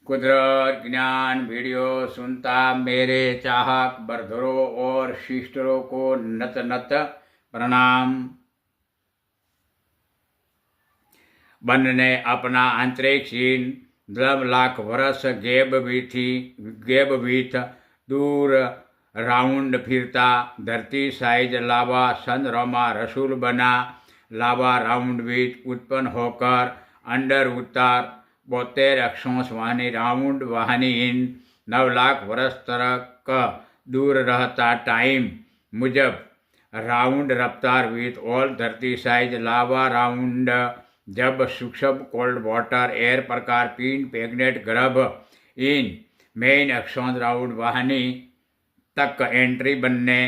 कुदरत ज्ञान वीडियो सुनता मेरे चाहक बरधरों और शिष्टरों को नत नत प्रणाम। बन ने अपना अंतरिक्ष दम लाख वर्ष गेब बीत दूर राउंड फिरता धरती साइज लावा चंद्रमा रसूल बना लावा राउंड बीत उत्पन्न होकर अंडर उतार 72 अक्षांश वाहनी राउंड वाहनी इन 9 लाख वर्ष तक दूर रहता टाइम मुजब राउंड रफ्तार विथ ऑल धरती साइज लावा राउंड जब सूक्ष्म कोल्ड वाटर एयर प्रकार पिंड पैग्नेट गर्भ इन मेन अक्षांश राउंड वाहनी तक एंट्री बनने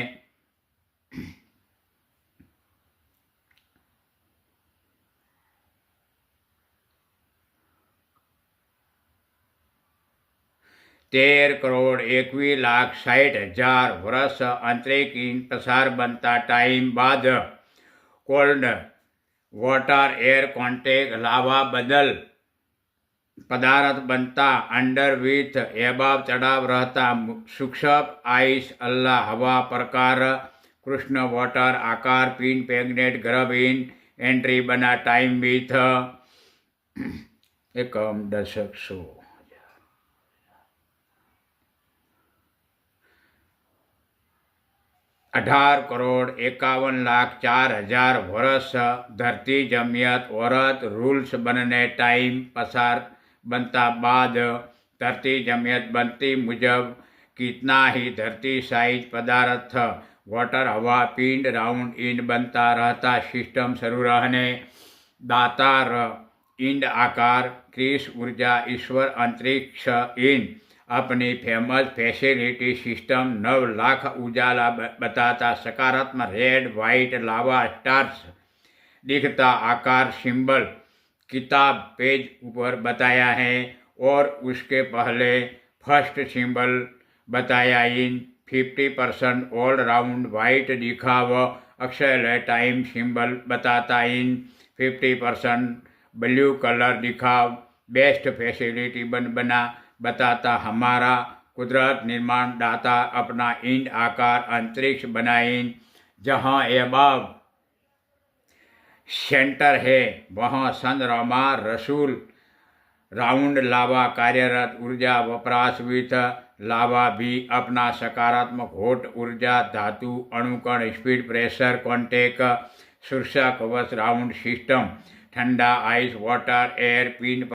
तेर करोड़ 21,60,000 वर्ष अंतरिक्ष प्रसार बनता टाइम बाद कोल्ड वाटर एयर कॉन्टेक्ट लावा बदल पदार्थ बनता अंडर विथ एबाव चढ़ाव रहता सूक्ष्म आइस अल्लाह हवा प्रकार कृष्ण वाटर आकार पिन पैग्नेट गर्भ इन एंट्री बना टाइम विथ एकम दशक 18 करोड़ 51,04,000 वर्ष धरती जमियत औरत रूल्स बनने टाइम पसार बनता बाद धरती जमियत बनती मुजब कितना ही धरती साइज पदार्थ वाटर हवा पिंड राउंड इन बनता रहता सिस्टम शुरू रहने दातार इंड आकार क्रिस ऊर्जा ईश्वर अंतरिक्ष इन अपनी फेमस फैसिलिटी सिस्टम 9 लाख उजाला बताता सकारात्मक रेड वाइट लावा स्टार्स दिखता आकार सिंबल किताब पेज ऊपर बताया है और उसके पहले फर्स्ट सिंबल बताया इन 50% ऑल राउंड वाइट दिखाव अक्षय टाइम सिंबल बताता इन 50% ब्लू कलर दिखाव बेस्ट फैसिलिटी बना बताता हमारा कुदरत निर्माण दाता अपना इंड आकार अंतरिक्ष बनाइन जहाँ एबाव सेंटर है वहाँ चंद्रमा रसूल राउंड लावा कार्यरत ऊर्जा वपराश विथ लावा भी अपना सकारात्मक होट ऊर्जा धातु अणुकण स्पीड प्रेशर कॉन्टेक्ट सुरक्षा कवच राउंड सिस्टम ठंडा आइस वाटर एयर पिन